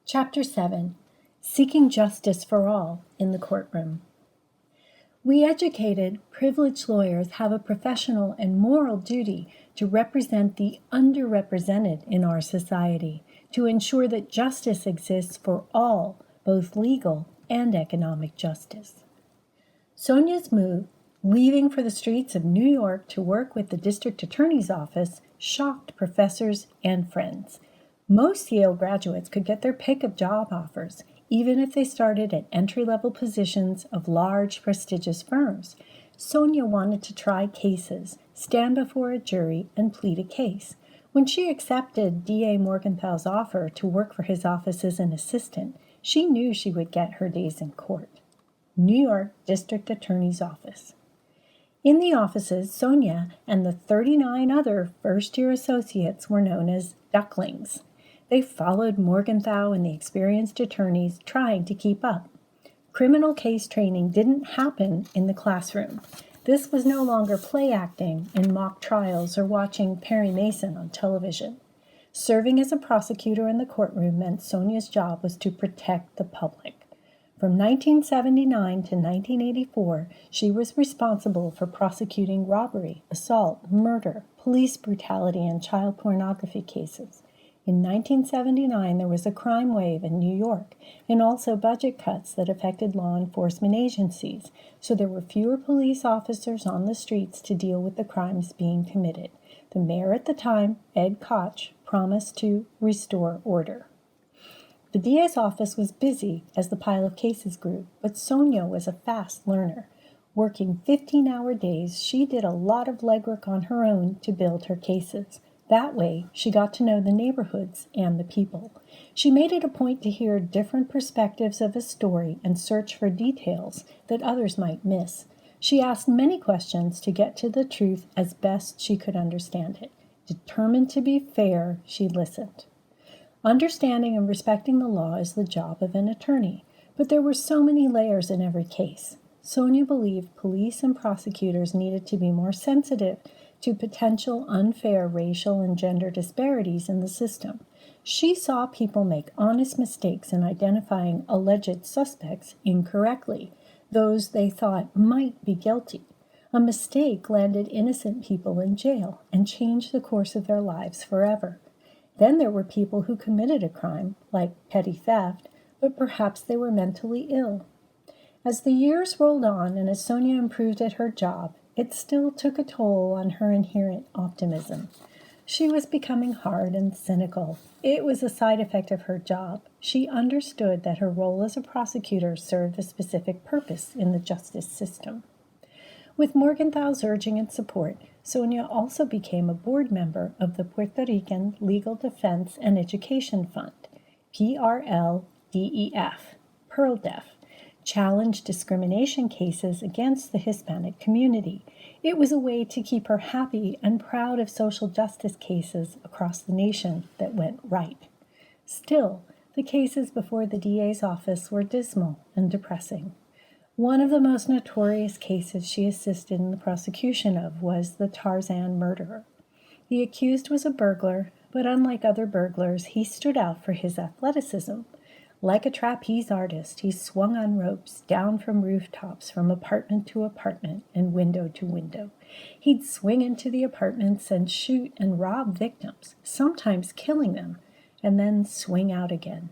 Chapter 7. Seeking Justice for All in the Courtroom. We educated, privileged lawyers have a professional and moral duty to represent the underrepresented in our society, to ensure that justice exists for all, both legal and economic justice. Sonia's move, leaving for the streets of New York to work with the district attorney's office, shocked professors and friends. Most Yale graduates could get their pick of job offers, even if they started at entry-level positions of large, prestigious firms. Sonia wanted to try cases, stand before a jury, and plead a case. When she accepted D.A. Morgenthal's offer to work for his office as an assistant, she knew she would get her days in court. New York District Attorney's Office. In the offices, Sonia and the 39 other first-year associates were known as ducklings. They followed Morgenthau and the experienced attorneys, trying to keep up. Criminal case training didn't happen in the classroom. This was no longer play acting in mock trials or watching Perry Mason on television. Serving as a prosecutor in the courtroom meant Sonia's job was to protect the public. From 1979 to 1984, she was responsible for prosecuting robbery, assault, murder, police brutality, and child pornography cases. In 1979, there was a crime wave in New York and also budget cuts that affected law enforcement agencies, so there were fewer police officers on the streets to deal with the crimes being committed. The mayor at the time, Ed Koch, promised to restore order. The DA's office was busy as the pile of cases grew, but Sonia was a fast learner. Working 15-hour days, she did a lot of legwork on her own to build her cases. That way, she got to know the neighborhoods and the people. She made it a point to hear different perspectives of a story and search for details that others might miss. She asked many questions to get to the truth as best she could understand it. Determined to be fair, she listened. Understanding and respecting the law is the job of an attorney, but there were so many layers in every case. Sonia believed police and prosecutors needed to be more sensitive to potential unfair racial and gender disparities in the system. She saw people make honest mistakes in identifying alleged suspects incorrectly, those they thought might be guilty. A mistake landed innocent people in jail and changed the course of their lives forever. Then there were people who committed a crime, like petty theft, but perhaps they were mentally ill. As the years rolled on and as Sonia improved at her job, it still took a toll on her inherent optimism. She was becoming hard and cynical. It was a side effect of her job. She understood that her role as a prosecutor served a specific purpose in the justice system. With Morgenthal's urging and support, Sonia also became a board member of the Puerto Rican Legal Defense and Education Fund, PRLDEF, PERLDEF, challenged discrimination cases against the Hispanic community. It was a way to keep her happy and proud of social justice cases across the nation that went right. Still, the cases before the DA's office were dismal and depressing. One of the most notorious cases she assisted in the prosecution of was the Tarzan Murderer. The accused was a burglar, but unlike other burglars, he stood out for his athleticism. Like a trapeze artist, he swung on ropes down from rooftops, from apartment to apartment and window to window. He'd swing into the apartments and shoot and rob victims, sometimes killing them, and then swing out again.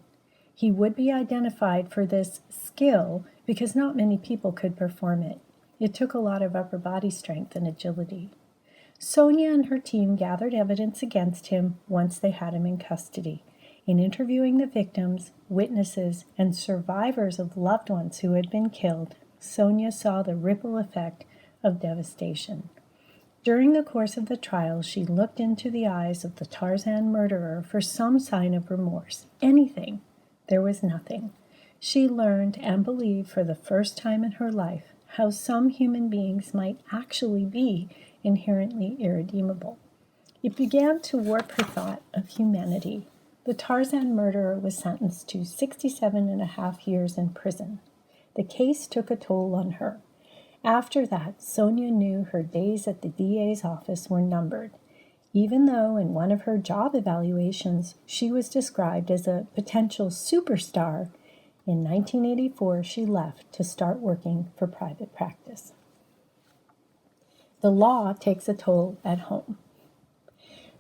He would be identified for this skill because not many people could perform it. It took a lot of upper body strength and agility. Sonia and her team gathered evidence against him once they had him in custody. In interviewing the victims, witnesses, and survivors of loved ones who had been killed, Sonia saw the ripple effect of devastation. During the course of the trial, she looked into the eyes of the Tarzan murderer for some sign of remorse. Anything. There was nothing. She learned and believed for the first time in her life how some human beings might actually be inherently irredeemable. It began to warp her thought of humanity. The Tarzan murderer was sentenced to 67.5 years in prison. The case took a toll on her. After that, Sonia knew her days at the DA's office were numbered. Even though in one of her job evaluations she was described as a potential superstar, in 1984 she left to start working for private practice. The law takes a toll at home.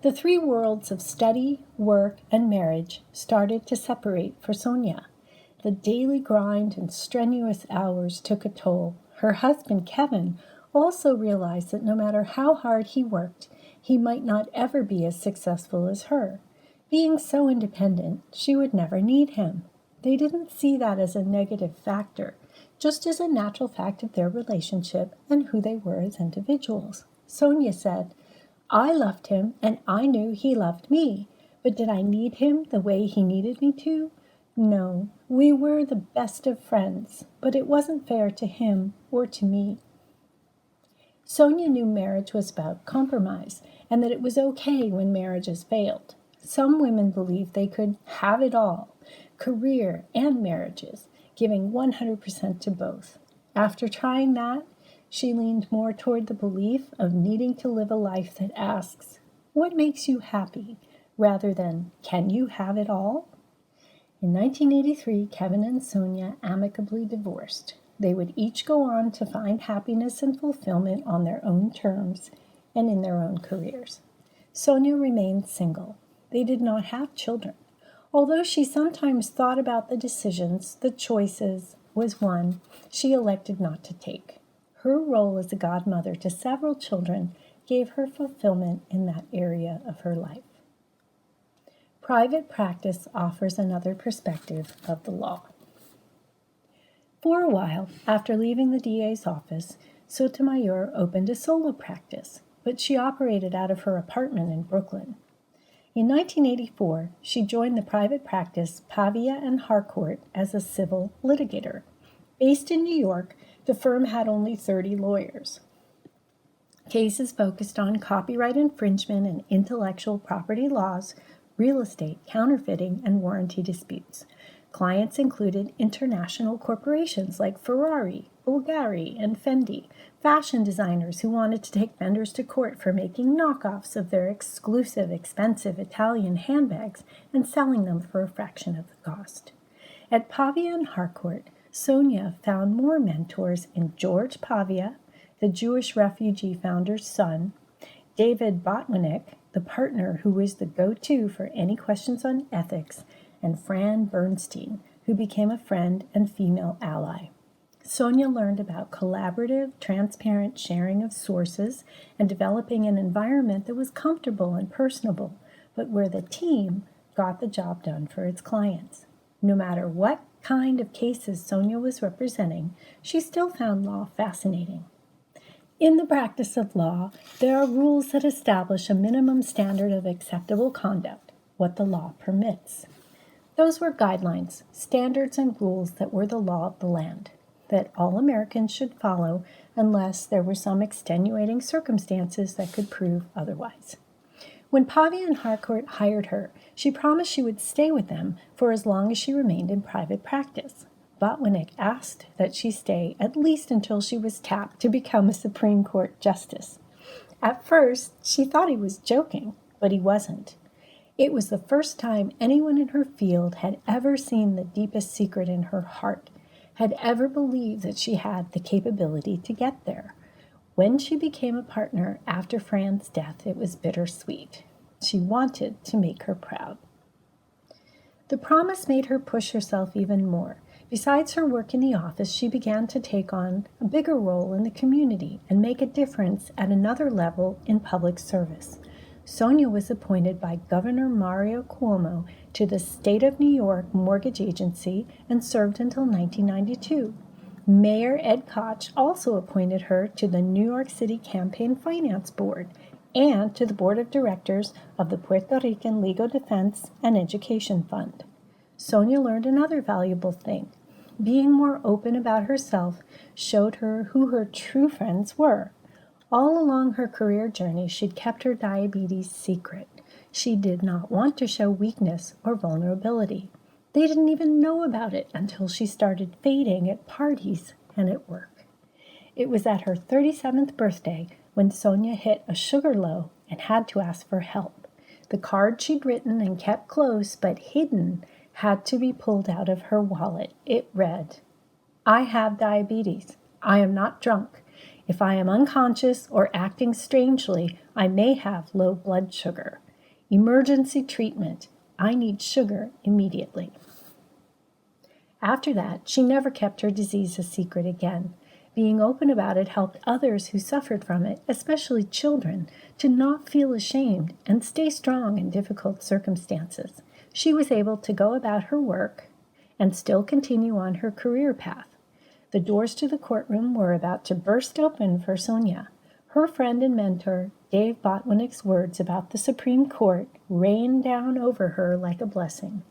The three worlds of study, work, and marriage started to separate for Sonia. The daily grind and strenuous hours took a toll. Her husband, Kevin, also realized that no matter how hard he worked, he might not ever be as successful as her. Being so independent, she would never need him. They didn't see that as a negative factor, just as a natural fact of their relationship and who they were as individuals. Sonia said, "I loved him and I knew he loved me, but did I need him the way he needed me to? No, we were the best of friends, but it wasn't fair to him or to me." Sonia knew marriage was about compromise and that it was okay when marriages failed. Some women believed they could have it all, career and marriages, giving 100% to both. After trying that, she leaned more toward the belief of needing to live a life that asks, "What makes you happy?" rather than, "Can you have it all?" In 1983, Kevin and Sonia amicably divorced. They would each go on to find happiness and fulfillment on their own terms and in their own careers. Sonia remained single. They did not have children. Although she sometimes thought about the decisions, the choices was one she elected not to take. Her role as a godmother to several children gave her fulfillment in that area of her life. Private practice offers another perspective of the law. For a while, after leaving the DA's office, Sotomayor opened a solo practice, but she operated out of her apartment in Brooklyn. In 1984, she joined the private practice Pavia and Harcourt as a civil litigator. Based in New York, the firm had only 30 lawyers. Cases focused on copyright infringement and intellectual property laws, real estate, counterfeiting, and warranty disputes. Clients included international corporations like Ferrari, Bulgari, and Fendi, fashion designers who wanted to take vendors to court for making knockoffs of their exclusive, expensive Italian handbags and selling them for a fraction of the cost. At Pavia and Harcourt, Sonia found more mentors in George Pavia, the Jewish refugee founder's son, David Botwinick, the partner who was the go-to for any questions on ethics, and Fran Bernstein, who became a friend and female ally. Sonia learned about collaborative, transparent sharing of sources and developing an environment that was comfortable and personable, but where the team got the job done for its clients. No matter what kind of cases Sonia was representing, she still found law fascinating. In the practice of law, there are rules that establish a minimum standard of acceptable conduct, what the law permits. Those were guidelines, standards, and rules that were the law of the land, that all Americans should follow unless there were some extenuating circumstances that could prove otherwise. When Pavia and Harcourt hired her, she promised she would stay with them for as long as she remained in private practice. Botwinick asked that she stay at least until she was tapped to become a Supreme Court justice. At first, she thought he was joking, but he wasn't. It was the first time anyone in her field had ever seen the deepest secret in her heart, had ever believed that she had the capability to get there. When she became a partner after Fran's death, it was bittersweet. She wanted to make her proud. The promise made her push herself even more. Besides her work in the office, she began to take on a bigger role in the community and make a difference at another level in public service. Sonia was appointed by Governor Mario Cuomo to the State of New York Mortgage Agency and served until 1992. Mayor Ed Koch also appointed her to the New York City Campaign Finance Board and to the Board of Directors of the Puerto Rican Legal Defense and Education Fund. Sonia learned another valuable thing. Being more open about herself showed her who her true friends were. All along her career journey, she'd kept her diabetes secret. She did not want to show weakness or vulnerability. They didn't even know about it until she started fading at parties and at work. It was at her 37th birthday when Sonia hit a sugar low and had to ask for help. The card she'd written and kept close but hidden had to be pulled out of her wallet. It read, "I have diabetes. I am not drunk. If I am unconscious or acting strangely, I may have low blood sugar. Emergency treatment. I need sugar immediately." After that, she never kept her disease a secret again. Being open about it helped others who suffered from it, especially children, to not feel ashamed and stay strong in difficult circumstances. She was able to go about her work and still continue on her career path. The doors to the courtroom were about to burst open for Sonia. Her friend and mentor, Dave Botwinick's words about the Supreme Court rained down over her like a blessing.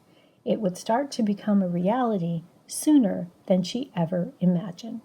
It would start to become a reality sooner than she ever imagined.